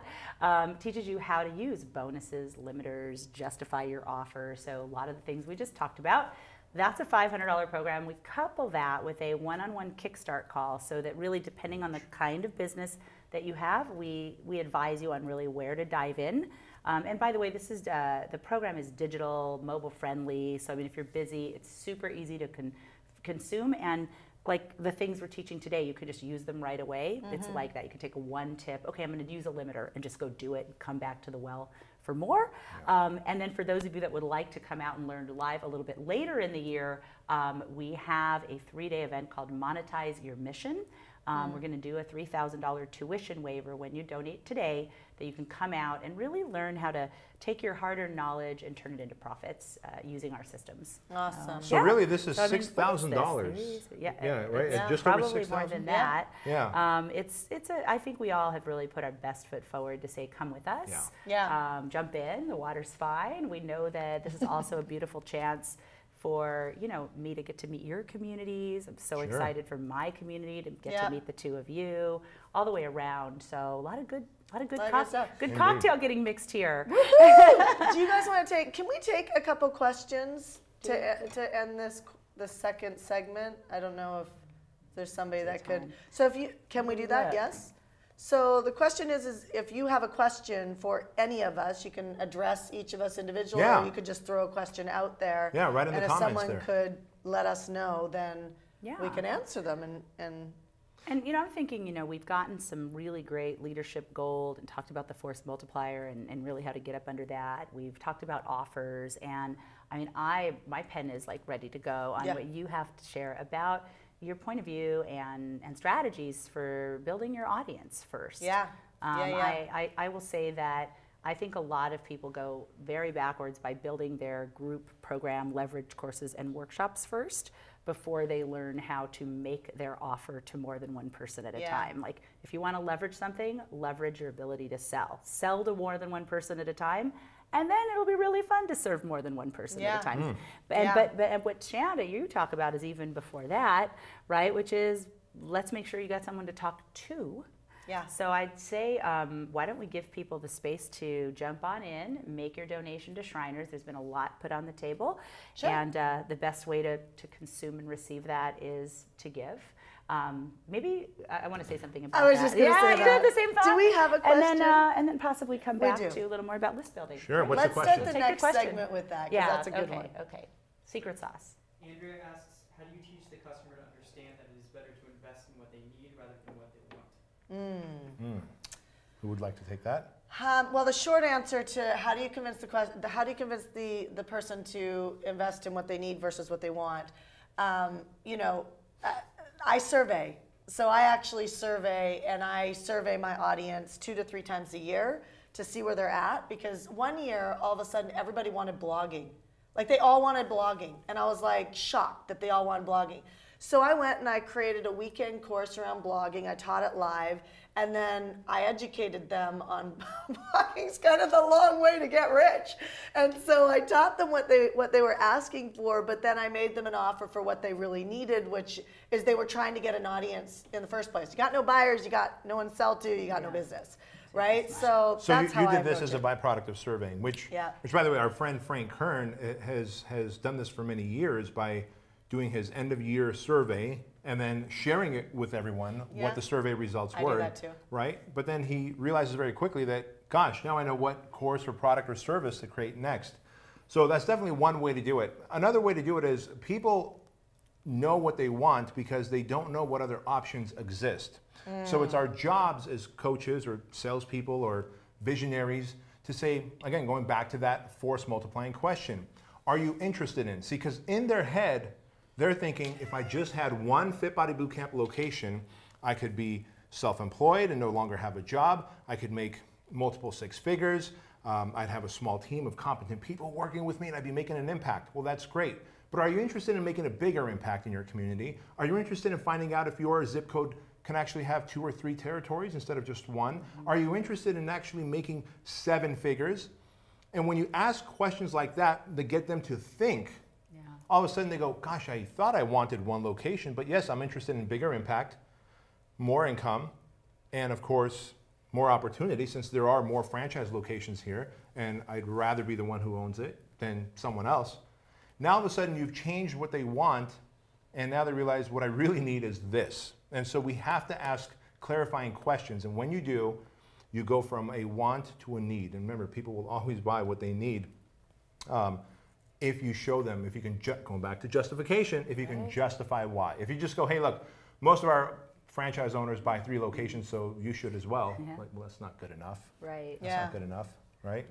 Teaches you how to use bonuses, limiters, justify your offer. So a lot of the things we just talked about. That's a $500 program. We couple that with a one-on-one kickstart call so that really, depending on the kind of business that you have, we advise you on really where to dive in. And by the way, this is the program is digital, mobile friendly. So I mean, if you're busy, it's super easy to consume. And like the things we're teaching today, you could just use them right away. It's like that. You can take one tip. Okay, I'm going to use a limiter and just go do it and come back to the well for more. And then for those of you that would like to come out and learn live a little bit later in the year, we have a 3-day event called Monetize Your Mission. We're going to do a $3,000 tuition waiver when you donate today that you can come out and really learn how to take your hard-earned knowledge and turn it into profits using our systems. Awesome. So really, this is $6,000. Yeah, right. Yeah. Just probably over $6,000. more than that. Yeah. I think we all have really put our best foot forward to say, come with us. Jump in. The water's fine. We know that this is also a beautiful chance for, you know, me to get to meet your communities. I'm so Sure. excited for my community to get to meet the two of you, all the way around. So a lot of good stuff. good cocktail getting mixed here. Do you guys want to can we take a couple questions to end the second segment? I don't know if there's somebody that could. So can we do that? Yes. So the question is if you have a question for any of us, you can address each of us individually, or you could just throw a question out there. Yeah, right in the comments there. And if someone could let us know, then we can answer them. And you know, I'm thinking, you know, we've gotten some really great leadership gold and talked about the force multiplier and really how to get up under that. We've talked about offers, and I mean, my pen is like ready to go on what you have to share about your point of view and strategies for building your audience first. I will say that I think a lot of people go very backwards by building their group program leverage courses and workshops first before they learn how to make their offer to more than one person at a time. Like, if you want to leverage something, leverage your ability to sell. Sell to more than one person at a time, and then it'll be really fun to serve more than one person at a time. But what Shanda, you talk about is even before that, right? Which is, let's make sure you got someone to talk to. So I'd say, why don't we give people the space to jump on in, make your donation to Shriners. There's been a lot put on the table. And the best way to consume and receive that is to give. Maybe I want to say something about that. I was just going to say that. You had the same thought. Do we have a question? And then possibly come back to a little more about list building. Sure. What's the question? Let's start the next segment with that, because that's a good one. Okay. Secret sauce. Andrea asks, how do you teach the customer to understand that it is better to invest in what they need rather than what they want? Who would like to take that? Well, the short answer to how do you convince the person to invest in what they need versus what they want, you know, I survey. So I actually survey, and I survey my audience 2 to 3 times a year to see where they're at, because one year, all of a sudden, everybody wanted blogging. Like, they all wanted blogging, and I was like shocked that they all wanted blogging. So I went and I created a weekend course around blogging. I taught it live, and then I educated them on blogging's kind of the long way to get rich. And so I taught them what they were asking for, but then I made them an offer for what they really needed, which is they were trying to get an audience in the first place. You got no buyers, you got no one to sell to, you got no business. Right? So that's how you did this as a byproduct of surveying, which by the way, our friend Frank Kern has done this for many years by doing his end of year survey and then sharing it with everyone what the survey results were. I do that too. Right? But then he realizes very quickly that, gosh, now I know what course or product or service to create next. So that's definitely one way to do it. Another way to do it is people know what they want because they don't know what other options exist. So it's our jobs as coaches or salespeople or visionaries to say, again, going back to that force multiplying question, are you interested in? See, because in their head, they're thinking, if I just had one Fit Body Bootcamp location, I could be self-employed and no longer have a job. I could make multiple 6 figures. I'd have a small team of competent people working with me and I'd be making an impact. Well, that's great. But are you interested in making a bigger impact in your community? Are you interested in finding out if your zip code can actually have 2 or 3 territories instead of just 1? Are you interested in actually making 7 figures? And when you ask questions like that get them to think, all of a sudden they go, gosh, I thought I wanted 1 location, but yes, I'm interested in bigger impact, more income, and of course, more opportunity, since there are more franchise locations here, and I'd rather be the one who owns it than someone else. Now all of a sudden you've changed what they want, and now they realize what I really need is this. And so we have to ask clarifying questions, and when you do, you go from a want to a need. And remember, people will always buy what they need. If you show them, if you can, going back to justification, if you can justify why. If you just go, hey, look, most of our franchise owners buy 3 locations, so you should as well. Like, well, that's not good enough. Right. That's not good enough, right?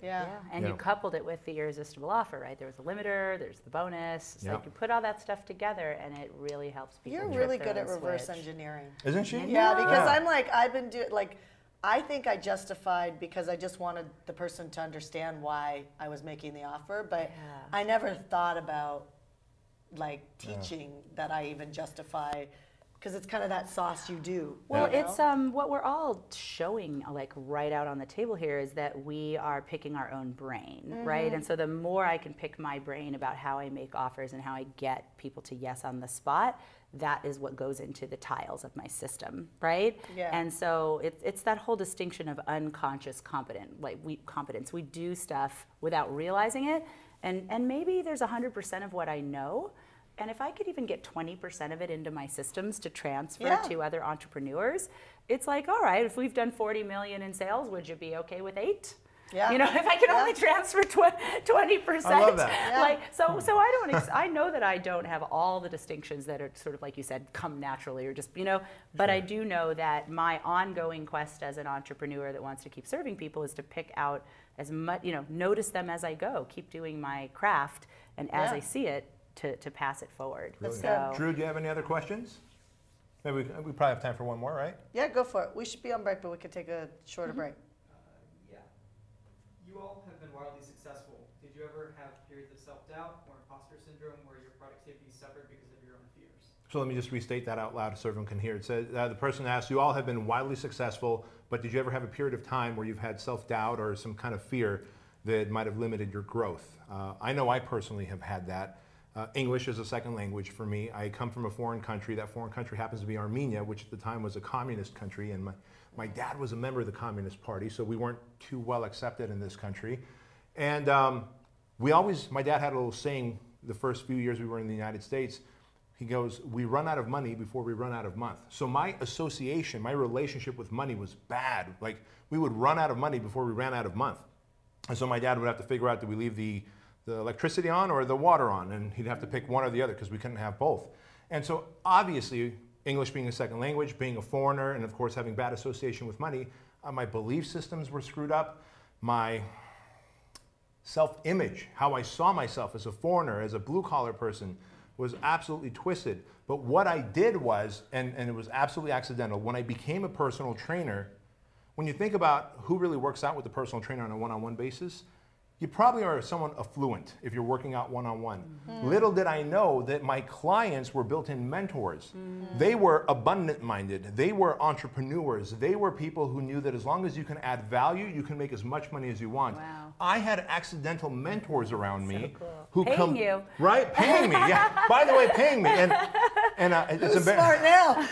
And you coupled it with the irresistible offer, right? There was a limiter, there's the bonus. So you can put all that stuff together, and it really helps people. You're really good at reverse engineering. Isn't she? Yeah, because I'm like, I've been doing, like, I think I justified because I just wanted the person to understand why I was making the offer, but I never thought about like teaching that I even justify Because it's kind of that sauce you do. Well, you know? it's what we're all showing, like right out on the table here, is that we are picking our own brain, right? And so the more I can pick my brain about how I make offers and how I get people to yes on the spot, that is what goes into the tiles of my system, right? Yeah. And so it's that whole distinction of unconscious competence. We do stuff without realizing it, and maybe there's 100% of what I know. And if I could even get 20% of it into my systems to transfer to other entrepreneurs, it's like, all right, if we've done 40 million in sales, would you be okay with 8? Yeah. You know, if I can only transfer 20%. I love that. Yeah. Like, so I know that I don't have all the distinctions that are sort of, like you said, come naturally or just, you know, but I do know that my ongoing quest as an entrepreneur that wants to keep serving people is to pick out as much, you know, notice them as I go, keep doing my craft, and as I see it, to pass it forward. Really So, good. Drew, do you have any other questions? Maybe we probably have time for one more, right? Yeah, go for it. We should be on break, but we could take a shorter break. Yeah. You all have been wildly successful. Did you ever have periods of self-doubt or imposter syndrome where your productivity suffered because of your own fears? So let me just restate that out loud so everyone can hear. It says, the person asked, you all have been wildly successful, but did you ever have a period of time where you've had self-doubt or some kind of fear that might have limited your growth? I know I personally have had that. English is a second language for me. I come from a foreign country. That foreign country happens to be Armenia, which at the time was a communist country, and my dad was a member of the Communist Party, so we weren't too well accepted in this country. And my dad had a little saying the first few years we were in the United States. He goes, we run out of money before we run out of month. So my association, my relationship with money was bad. Like, we would run out of money before we ran out of month. And so my dad would have to figure out, do we leave the electricity on or the water on? And he'd have to pick one or the other because we couldn't have both. And so obviously, English being a second language, being a foreigner, and of course having bad association with money, my belief systems were screwed up. My self-image, how I saw myself as a foreigner, as a blue-collar person, was absolutely twisted. But what I did was, and it was absolutely accidental, when I became a personal trainer, when you think about who really works out with the personal trainer on a one-on-one basis, you probably are someone affluent if you're working out one-on-one. Little did I know that my clients were built-in mentors. They were abundant-minded. They were entrepreneurs. They were people who knew that as long as you can add value, you can make as much money as you want. Wow. I had accidental mentors around me who Paying you. Right, paying me. Yeah. By the way, paying me. And it's Smart now.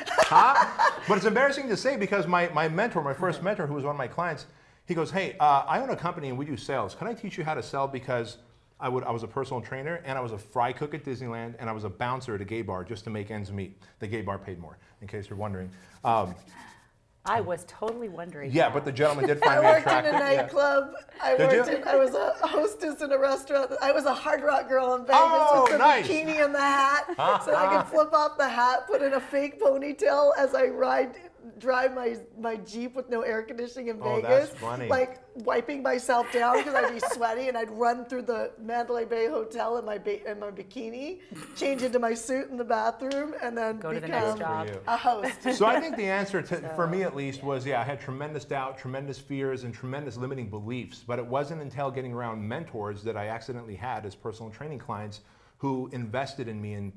But it's embarrassing to say because my mentor, my first mentor, who was one of my clients, he goes, hey, I own a company and we do sales. Can I teach you how to sell? Because I was a personal trainer and I was a fry cook at Disneyland and I was a bouncer at a gay bar just to make ends meet. The gay bar paid more, in case you're wondering. I was totally wondering. Yeah, that. but the gentleman did find me I worked attractive. in a nightclub. I was a hostess in a restaurant. I was a hard rock girl in Vegas with the bikini and the hat. So I could flip off the hat, put in a fake ponytail as I drive my Jeep with no air conditioning in Vegas. That's funny. Like wiping myself down because I'd be sweaty and I'd run through the Mandalay Bay Hotel in my bikini, change into my suit in the bathroom, and then Go to the next become job. a host. So I think the answer for me at least was, I had tremendous doubt, tremendous fears, and tremendous limiting beliefs. But it wasn't until getting around mentors that I accidentally had as personal training clients who invested in me and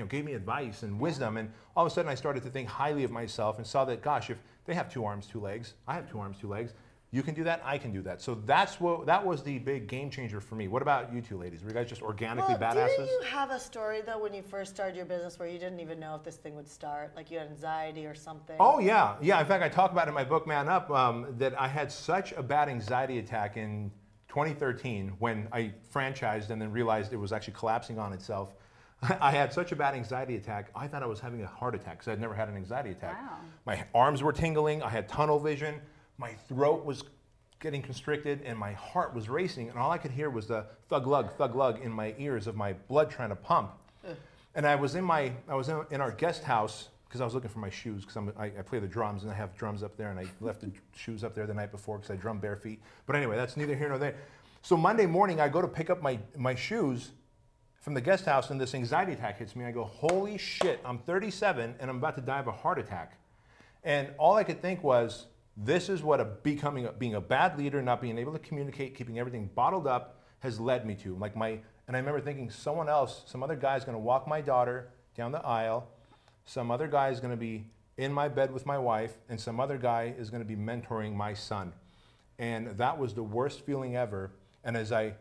gave me advice and wisdom. And all of a sudden I started to think highly of myself and saw that, gosh, if they have 2 arms, 2 legs, I have 2 arms, 2 legs. You can do that, I can do that. So that was the big game changer for me. What about you two ladies? Were you guys just organically badasses? Didn't you have a story though when you first started your business where you didn't even know if this thing would start? Like you had anxiety or something? Oh yeah. In fact, I talk about it in my book, Man Up, that I had such a bad anxiety attack in 2013 when I franchised and then realized it was actually collapsing on itself. I had such a bad anxiety attack, I thought I was having a heart attack because I'd never had an anxiety attack. Wow. My arms were tingling, I had tunnel vision, my throat was getting constricted and my heart was racing and all I could hear was the thug lug in my ears of my blood trying to pump. And I was in our guest house because I was looking for my shoes because I play the drums and I have drums up there and I left the shoes up there the night before because I drum bare feet. But anyway, that's neither here nor there. So Monday morning I go to pick up my shoes from the guest house and this anxiety attack hits me. I go, holy shit, I'm 37 and I'm about to die of a heart attack. And all I could think was, this is what being a bad leader, not being able to communicate, keeping everything bottled up has led me to. And I remember thinking some other guy's gonna walk my daughter down the aisle, some other guy is going to be in my bed with my wife, and some other guy is going to be mentoring my son. And that was the worst feeling ever. And as I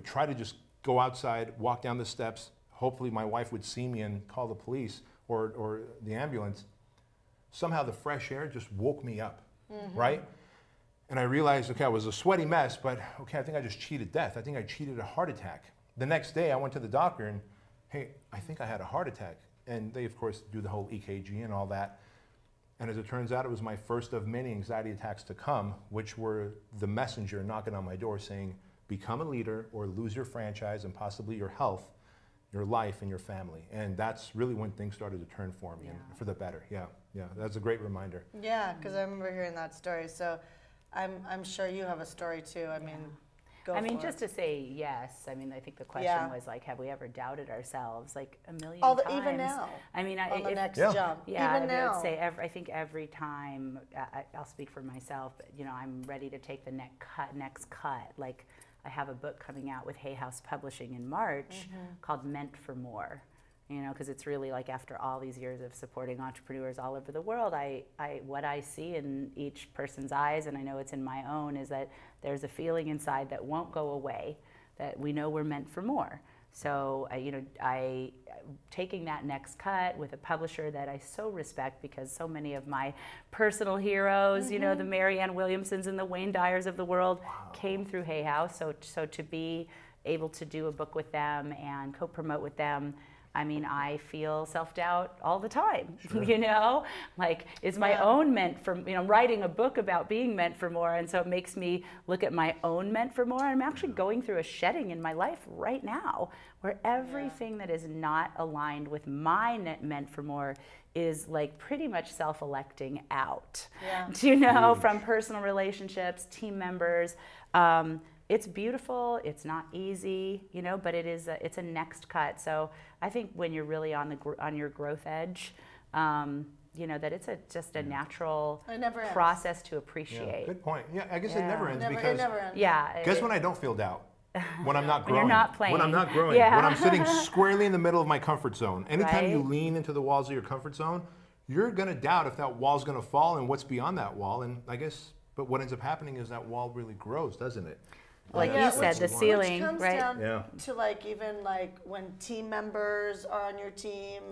try to just go outside, walk down the steps, hopefully my wife would see me and call the police or the ambulance, somehow the fresh air just woke me up, right? And I realized, okay, I was a sweaty mess, but okay, I think I just cheated death. I think I cheated a heart attack. The next day I went to the doctor and, hey, I think I had a heart attack. And they, of course, do the whole EKG and all that. And as it turns out, it was my first of many anxiety attacks to come, which were the messenger knocking on my door saying, become a leader or lose your franchise and possibly your health, your life, and your family. And that's really when things started to turn for me and for the better. Yeah, that's a great reminder. Yeah, because I remember hearing that story. So I'm sure you have a story too. I mean, just to say yes. I mean, I think the question was like, have we ever doubted ourselves? Like a million times. Even now. I mean, on the next jump. Yeah, even now. I would say I think every time. I'll speak for myself. I'm ready to take the next cut. Like I have a book coming out with Hay House Publishing in March called Meant for More. Because it's really like after all these years of supporting entrepreneurs all over the world, what I see in each person's eyes, and I know it's in my own, is that there's a feeling inside that won't go away, that we know we're meant for more. So, I taking that next cut with a publisher that I so respect, because so many of my personal heroes, the Marianne Williamsons and the Wayne Dyers of the world came through Hay House. So to be able to do a book with them and co-promote with them, I mean, I feel self-doubt all the time, like is my own meant for, writing a book about being meant for more. And so it makes me look at my own meant for more. I'm actually going through a shedding in my life right now where everything that is not aligned with my meant for more is like pretty much self-electing out, from personal relationships, team members. It's beautiful, it's not easy, but it's a next cut. So I think when you're really on your growth edge, that it's just a natural process to appreciate. Yeah, good point. Yeah, I guess it never ends because it never ends. Guess when I don't feel doubt? When I'm not growing. When you're not playing. When I'm not growing. Yeah. When I'm sitting squarely in the middle of my comfort zone. Anytime you lean into the walls of your comfort zone, you're going to doubt if that wall's going to fall and what's beyond that wall. And I guess, but what ends up happening is that wall really grows, doesn't it? Like you said, the ceiling, which comes right? down to like even like when team members are on your team,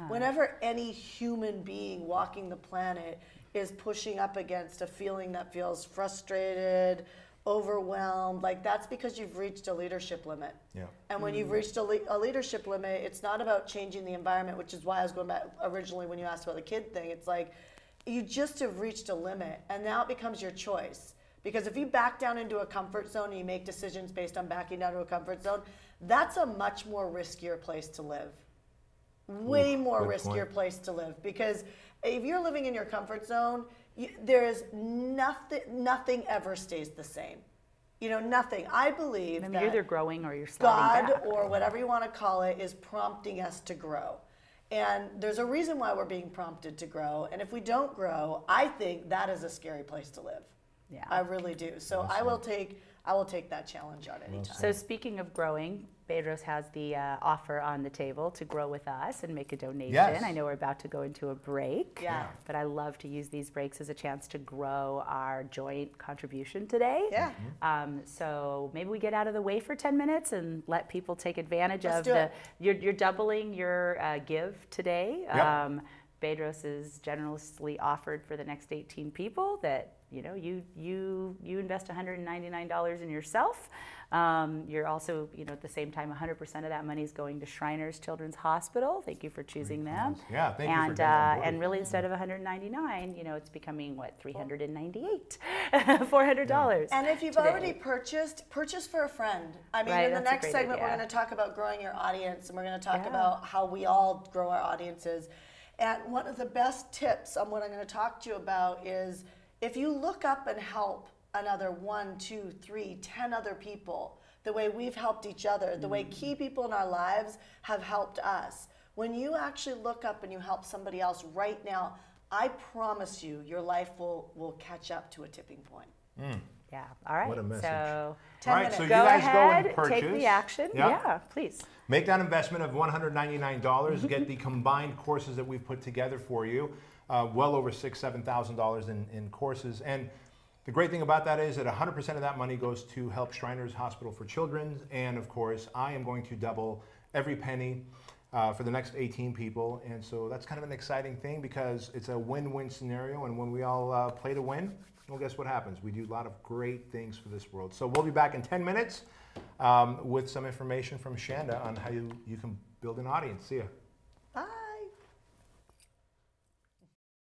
whenever any human being walking the planet is pushing up against a feeling that feels frustrated, overwhelmed, like that's because you've reached a leadership limit. Yeah. And when you've reached a leadership limit, it's not about changing the environment, which is why I was going back originally when you asked about the kid thing. It's like you just have reached a limit, and now it becomes your choice. Because if you back down into a comfort zone and you make decisions based on backing down to a comfort zone, that's a much more riskier place to live. Way more riskier place to live. Because if you're living in your comfort zone, there is nothing ever stays the same. Nothing. I believe that you're either growing or you're sliding God back. or whatever you want to call it is prompting us to grow. And there's a reason why we're being prompted to grow. And if we don't grow, I think that is a scary place to live. Yeah, I really do. So I will take that challenge on any time. So speaking of growing, Bedros has the offer on the table to grow with us and make a donation. Yes. I know we're about to go into a break, but I love to use these breaks as a chance to grow our joint contribution today. Yeah. So maybe we get out of the way for 10 minutes and let people take advantage Let's of you're doubling your give today. Yep. Bedros is generously offered for the next 18 people that you invest $199 in yourself. You're also, at the same time, 100% of that money is going to Shriners Children's Hospital. Thank you for choosing them. Yeah, thank you for getting on board. And really, instead of $199, it's becoming $398, $400. And if you've already purchase for a friend. I mean, in the next segment, we're going to talk about growing your audience, and we're going to talk about how we all grow our audiences. And one of the best tips on what I'm going to talk to you about is if you look up and help another 1, 2, 3, 10 other people, the way we've helped each other, the way key people in our lives have helped us. When you actually look up and you help somebody else right now, I promise you, your life will catch up to a tipping point. Yeah. All right. What a message. So, 10 All right, minutes. so you go guys ahead, go and purchase. take the action. Yeah. Yeah, please. Make that investment of $199. Get the combined courses that we've put together for you. Well over $6,000, $7,000 in courses. And the great thing about that is that 100% of that money goes to help Shriners Hospital for Children. And of course, I am going to double every penny for the next 18 people. And so that's kind of an exciting thing because it's a win-win scenario. And when we all play to win, well, guess what happens? We do a lot of great things for this world. So we'll be back in 10 minutes with some information from Shanda on how you can build an audience. See ya.